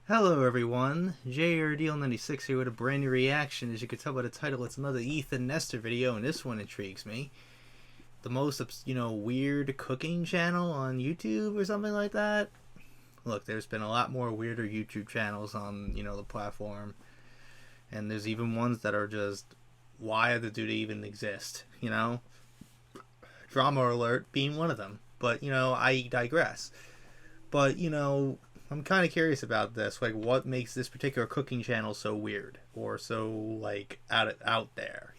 Hello everyone, JRDL96 here with a brand new reaction. As you can tell by the title, it's another Ethan Nestor video, and this one intrigues me. The most, weird cooking channel on YouTube or something like that. Look, there's been a lot more weirder YouTube channels on, the platform. And there's even ones that are just, why do they even exist, Drama alert being one of them. But, I digress. But, I'm kind of curious about this. Like, what makes this particular cooking channel so weird or so like out there?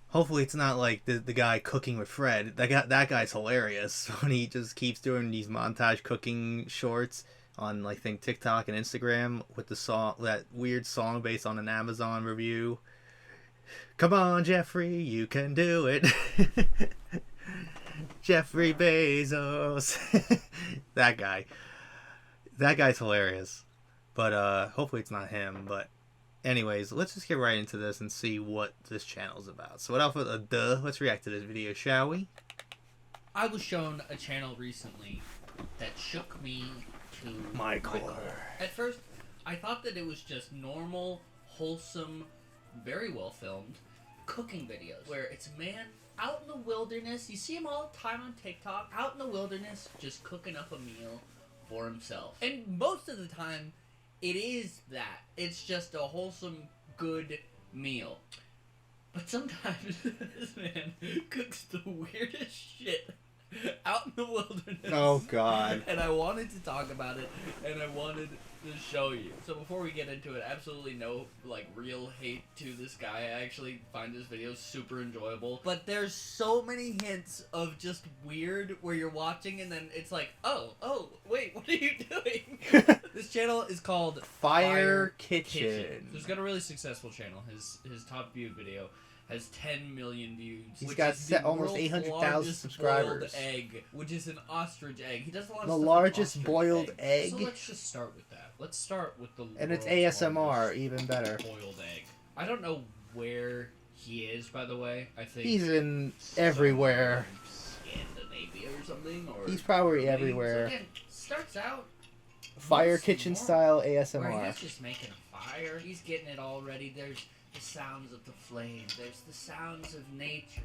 Hopefully, it's not like the guy cooking with Fred. That guy's hilarious when he just keeps doing these montage cooking shorts on, I think, TikTok and Instagram with the song, that weird song based on an Amazon review. Come on, Jeffrey, you can do it. Jeffrey Bezos. That guy's hilarious. But hopefully it's not him. But anyways, let's just get right into this and see what this channel's about. So without further ado, let's react to this video, shall we? I was shown a channel recently that shook me to my core. At first, I thought that it was just normal, wholesome, very well filmed cooking videos where it's a man out in the wilderness. You see him all the time on TikTok, out in the wilderness, just cooking up a meal for himself. And most of the time, it is that. It's just a wholesome, good meal. But sometimes, this man cooks the weirdest shit out in the wilderness. Oh, God. And I wanted to talk about it, and I wanted to show you. So before we get into it, absolutely no, real hate to this guy. I actually find his videos super enjoyable. But there's so many hints of just weird where you're watching, and then it's like, oh, wait, what are you doing? This channel is called Fire Kitchen. So he's got a really successful channel. His top viewed video has 10 million views. He's got almost 800,000 subscribers. Egg, which is an ostrich egg. He does a lot of the stuff largest with boiled egg. So let's just start with that. Let's start with the and it's ASMR, even better. Boiled egg. I don't know where he is, by the way. I think he's in everywhere. Scandinavia or something. Or he's probably everywhere. So again, starts out Fire Kitchen style where ASMR. he's just making a fire. He's getting it all ready. There's the sounds of the flame. There's the sounds of nature.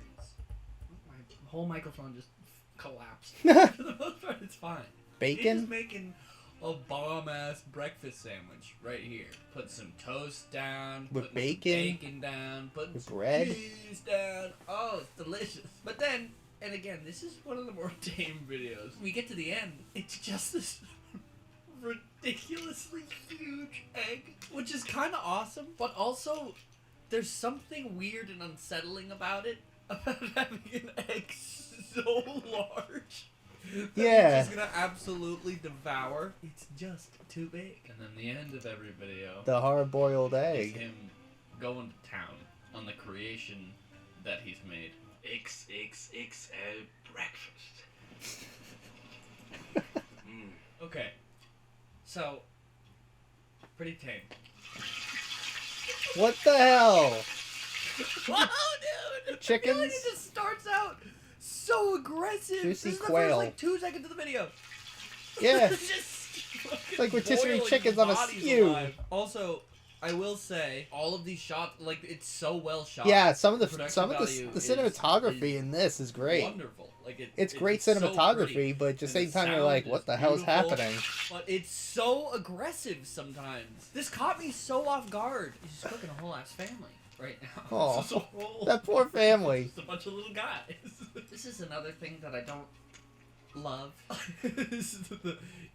My whole microphone just collapsed. For the most part, it's fine. Bacon? He's making a bomb-ass breakfast sandwich right here. Put some toast down. With bacon down. Put with some bread. cheese down. Oh, it's delicious. But then, and again, this is one of the more tame videos. When we get to the end, it's just this ridiculously huge egg, which is kind of awesome, but also there's something weird and unsettling about it, about having an egg so large that he's gonna absolutely devour. It's just too big. And then the end of every video, the hard-boiled egg, is him going to town on the creation that he's made. XXXL breakfast. Okay, so pretty tame. What the hell? Wow, dude! Chickens? I feel like it just starts out so aggressive. Juicy this is quail. The first, 2 seconds of the video. Yeah. It's like rotisserie chickens on a skew. Alive. Also, I will say, all of these shots, it's so well shot. Yeah, some of the cinematography cinematography in this is great. Wonderful. It's great cinematography, so but at the same time you're like, what the hell is happening? But it's so aggressive sometimes. This caught me so off guard. He's just cooking a whole ass family right now. Oh, that poor family. Just a bunch of little guys. This is another thing that I don't love.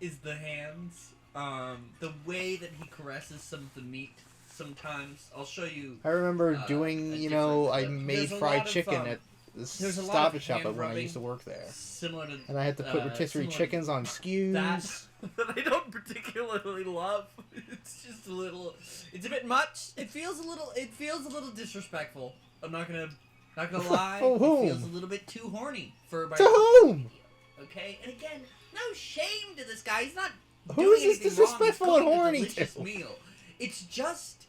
is the hands. The way that he caresses some of the meat. Sometimes I'll show you. I remember doing, I made fried chicken at the Stop and Shop when I used to work there. Similar to, and I had to put rotisserie chickens on skews. That I don't particularly love. It's just a little. It's a bit much. It feels a little disrespectful. I'm not gonna lie. Oh, whom? It feels a little bit too horny for my. To whom? Okay, and again, no shame to this guy. He's not. Who is this disrespectful and horny to? Meal. It's just.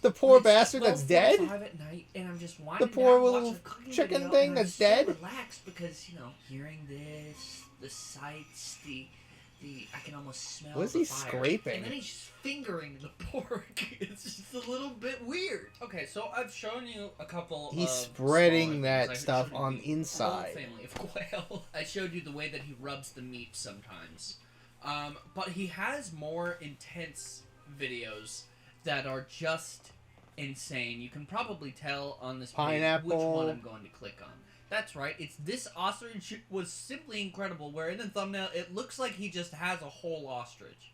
The poor bastard that's dead? At night, and I'm just the poor little chicken thing that's dead? Relaxed because, hearing this, the sights, I can almost smell. What is the he fire. scraping? And then he's just fingering the pork. It's just a little bit weird. Okay, so I've shown you a couple. He's of spreading smaller that things. stuff I showed on you the inside. whole family of quail. I showed you the way that he rubs the meat sometimes. But he has more intense videos that are just insane. You can probably tell on this page which one I'm going to click on. That's right, it's this ostrich was simply incredible, where in the thumbnail it looks like he just has a whole ostrich.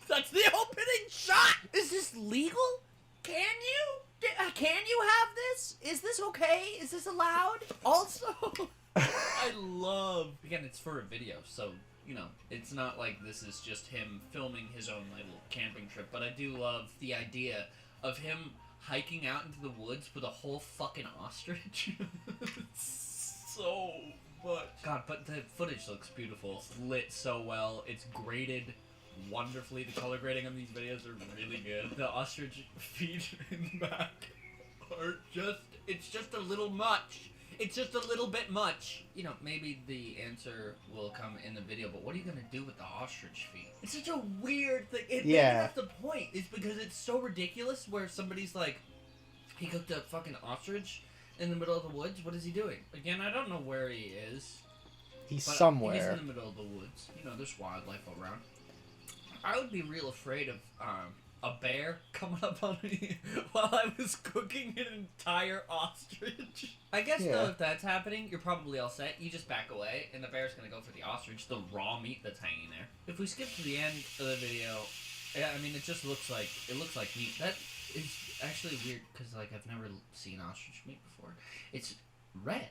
That's the opening shot! Is this legal? Can you have this? Is this okay? Is this allowed? Also, I love... Again, it's for a video, so, you know, it's not like this is just him filming his own little camping trip, but I do love the idea of him hiking out into the woods with a whole fucking ostrich. So much. God, but the footage looks beautiful. It's lit so well. It's graded wonderfully. The color grading on these videos are really good. The ostrich feet in the back are just... It's just a little much. It's just a little bit much. You know, maybe the answer will come in the video, but what are you gonna do with the ostrich feet? It's such a weird thing. Maybe that's the point. Is because it's so ridiculous where somebody's like, he cooked a fucking ostrich in the middle of the woods. What is he doing? Again, I don't know where he is. He's somewhere. He's in the middle of the woods. You know, there's wildlife around. I would be real afraid of a bear coming up on me while I was cooking an entire ostrich. I guess, though, if that's happening, you're probably all set. You just back away, and the bear's gonna go for the ostrich, the raw meat that's hanging there. If we skip to the end of the video, yeah, I mean, it just looks like, meat. That is actually weird, because, like, I've never seen ostrich meat before. It's red.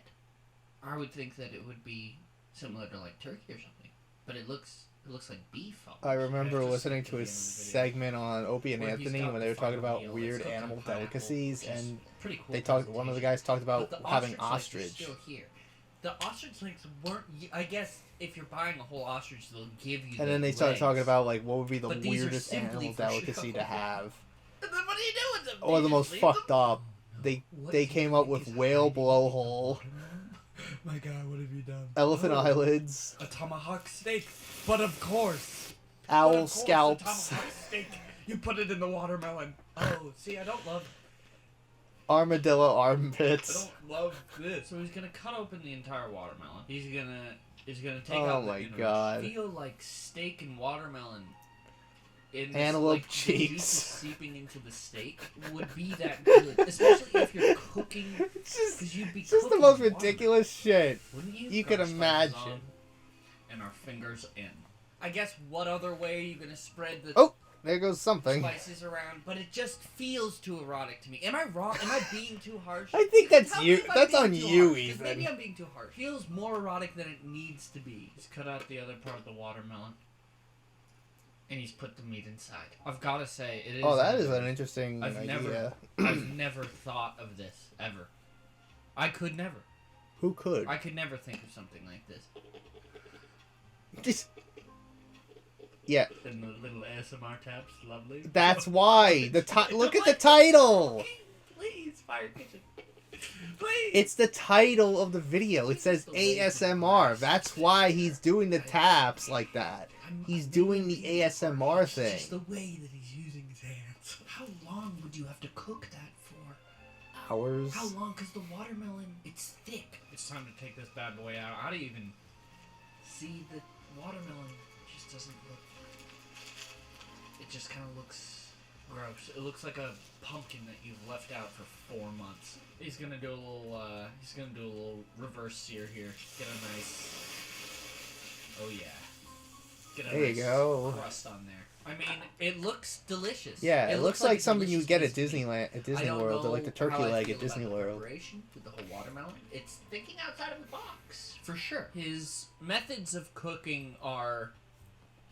I would think that it would be similar to, like, turkey or something, but it looks like beef. Almost. I remember listening to a segment on Opie and Anthony when they were talking about weird animal delicacies, and cool they talked. One of the guys talked about having ostrich. Still here. The ostrich legs weren't. I guess if you're buying a whole ostrich, they'll give you. And then they started talking about like what would be the weirdest animal delicacy to have. And then what do you do with them? Or the most fucked up. They came up with whale blowhole. My God, what have you done? Elephant eyelids. A tomahawk steak. But of course. Owl scalps. A tomahawk steak. You put it in the watermelon. Oh, see, I don't love... Armadillo armpits. I don't love this. So he's gonna cut open the entire watermelon. He's gonna take out Oh my God. feel like steak and watermelon. In Antelope like, cheeks seeping into the steak would be that good, especially if you're cooking. It's you'd be just the most ridiculous shit Wouldn't you? you could imagine. And our fingers in. I guess what other way are you gonna spread the? Oh, there goes something. Spices around, but it just feels too erotic to me. Am I wrong? Am I being too harsh? I think that's you. That's on you, Ethan. Maybe I'm being too harsh. Feels more erotic than it needs to be. Just cut out the other part of the watermelon. And he's put the meat inside. I've got to say, it is... Oh, that is an interesting idea. I've never thought of this, ever. I could never. Who could? I could never think of something like this. Just... Yeah. And the little ASMR taps, lovely. That's why. Look at the title! Please, Fire Kitchen. Please. It's the title of the video. It says ASMR. That's why he's doing the taps like that. He's doing the ASMR thing. It's just the way that he's using his hands. How long would you have to cook that for? Hours. How long? Because the watermelon, it's thick. It's time to take this bad boy out. How do you even see the watermelon? Just doesn't look... It just kind of looks gross. It looks like a pumpkin that you've left out for 4 months. He's gonna do a little. He's gonna do a little reverse sear here. Get a nice. Oh yeah. Get a nice crust on there. I mean, it looks delicious. Yeah, it looks like something you would get at Disneyland, at Disney World, or like the turkey leg at Disney World. With the whole watermelon, it's thinking outside of the box for sure. His methods of cooking are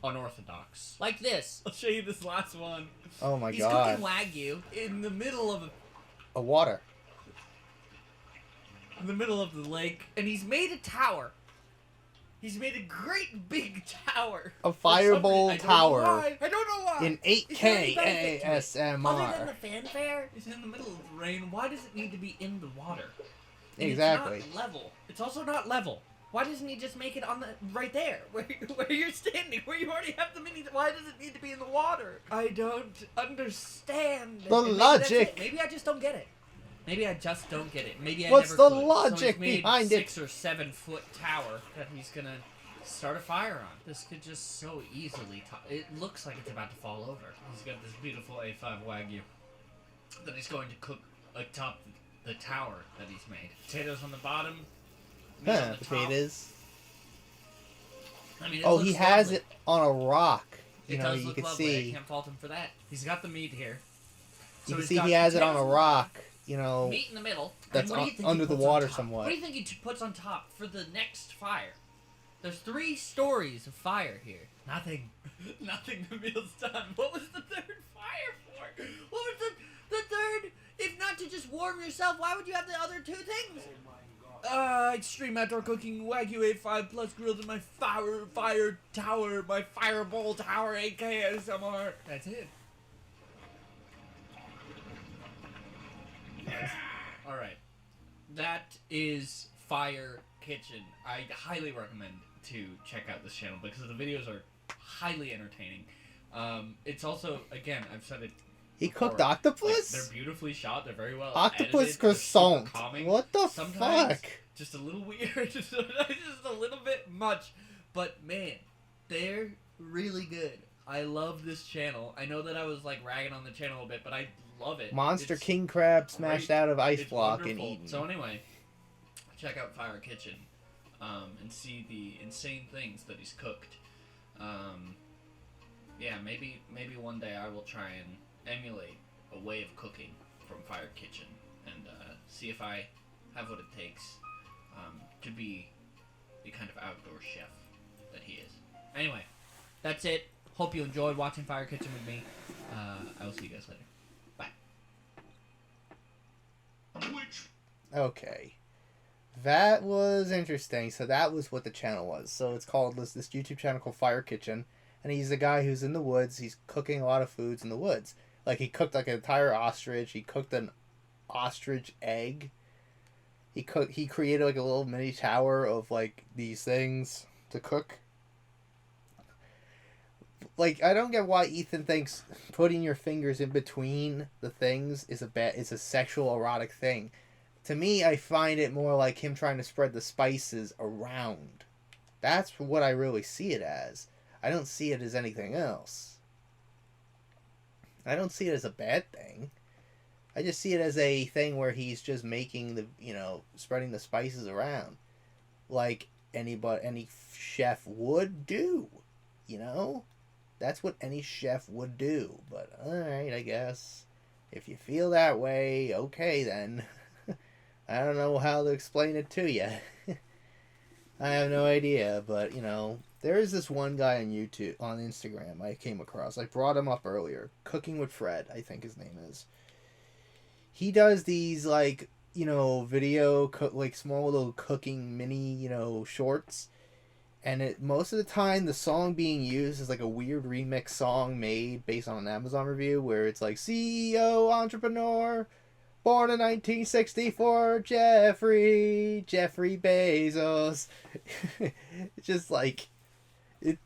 unorthodox. Like this. I'll show you this last one. Oh my He's God. He's cooking Wagyu in the middle of a water. In the middle of the lake, and he's made a tower. He's made a great big tower. A fireball tower. I don't know why. In 8K ASMR. Other than the fanfare, it's in the middle of the rain. Why does it need to be in the water? And exactly. it's not level. It's also not level. Why doesn't he just make it on the right there, where you're standing, where you already have the mini? Why does it need to be in the water? I don't understand. The logic. Maybe I just don't get it. Maybe I just don't get it. Maybe I What's never the could. logic So he's made behind it? 6 or 7 foot tower that he's gonna start a fire on. This could just so easily. It looks like it's about to fall over. He's got this beautiful A5 Wagyu that he's going to cook atop the tower that he's made. Potatoes on the bottom. Meat on the top. Potatoes. I mean, Oh, he has lovely. it on a rock. It You know, does you look can lovely. see. I can't fault him for that. He's got the meat here. You can he's see got he has it on a potatoes rock. You know, meat in the middle. that's and what do you think under he the puts on water top? somewhat. What do you think he puts on top for the next fire? There's 3 stories of fire here. Nothing. Nothing. The meal's done. What was the third fire for? What was the third? If not to just warm yourself, why would you have the other 2 things? Extreme outdoor cooking, Wagyu A5 plus grilled in my fire tower, my fireball tower, aka ASMR. That's it. Alright. That is Fire Kitchen. I highly recommend to check out this channel because the videos are highly entertaining. It's also, again, I've said it. He before, cooked octopus? like, they're beautifully shot. They're very well Octopus edited. They're super croissant. calming. What the Sometimes fuck? just a little weird. just a little bit much. But, man, they're really good. I love this channel. I know that I was, like, ragging on the channel a bit, but I love it. Monster It's king crab smashed great. out of ice It's block wonderful. and eaten. So anyway, check out Fire Kitchen and see the insane things that he's cooked. Yeah, maybe one day I will try and emulate a way of cooking from Fire Kitchen and see if I have what it takes to be the kind of outdoor chef that he is. Anyway, that's it. Hope you enjoyed watching Fire Kitchen with me. I will see you guys later. Okay. That was interesting. So that was what the channel was. So it's called this YouTube channel called Fire Kitchen. And he's a guy who's in the woods. He's cooking a lot of foods in the woods. Like, he cooked, like, an entire ostrich. He cooked an ostrich egg. He created, like, a little mini tower of, like, these things to cook. Like, I don't get why Ethan thinks putting your fingers in between the things is a sexual erotic thing. To me, I find it more like him trying to spread the spices around. That's what I really see it as. I don't see it as anything else. I don't see it as a bad thing. I just see it as a thing where he's just making the, spreading the spices around. Like any chef would do, That's what any chef would do. But, alright, I guess. If you feel that way, okay then. I don't know how to explain it to you. I have no idea, but, there is this one guy on YouTube, on Instagram I came across. I brought him up earlier. Cooking with Fred, I think his name is. He does these, video, small little cooking mini, shorts. And most of the time, the song being used is, like, a weird remix song made based on an Amazon review where it's, like, CEO, entrepreneur, born in 1964, Jeffrey Bezos. It's just, like...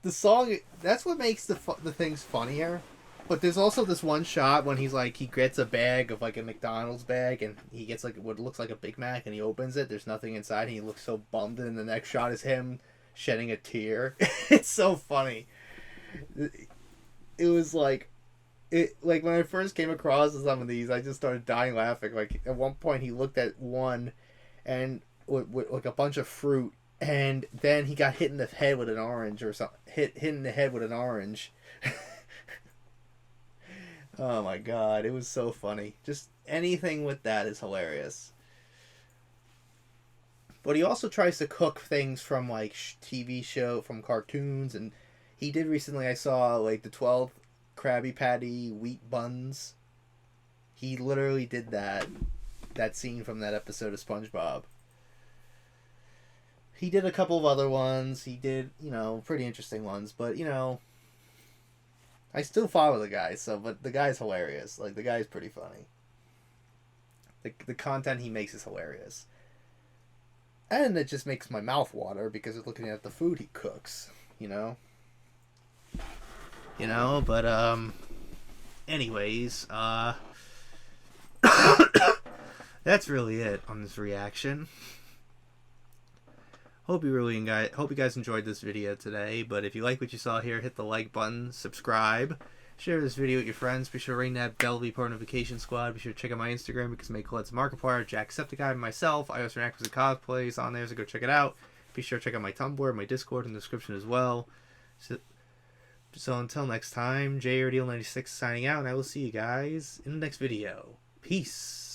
the song, that's what makes the things funnier. But there's also this one shot when he gets a bag of, like, a McDonald's bag, and he gets, like, what looks like a Big Mac, and he opens it, there's nothing inside, and he looks so bummed, and the next shot is him shedding a tear. It's so funny. It was, like, when I first came across some of these, I just started dying laughing. Like, at one point, he looked at one, and with like, a bunch of fruit, and then he got hit in the head with an orange or something. Hit in the head with an orange. Oh my god, it was so funny. Just anything with that is hilarious. But he also tries to cook things from, like, TV show, from cartoons, and he did recently, I saw, like, the 12 Krabby Patty wheat buns. He literally did that scene from that episode of SpongeBob. He did a couple of other ones. He did, pretty interesting ones. But, I still follow the guy, but the guy's hilarious. Like, the guy's pretty funny. The content he makes is hilarious. And it just makes my mouth water because of looking at the food he cooks, you know? But, anyways, that's really it on this reaction. Hope you guys enjoyed this video today. But if you like what you saw here, hit the like button, subscribe, share this video with your friends. Be sure to ring that bell to be part of Notification Squad. Be sure to check out my Instagram because I make collects Markiplier, Jacksepticeye, and myself. I also react to cosplays on there, so go check it out. Be sure to check out my Tumblr, my Discord in the description as well. So until next time, JRDL96 signing out, and I will see you guys in the next video. Peace.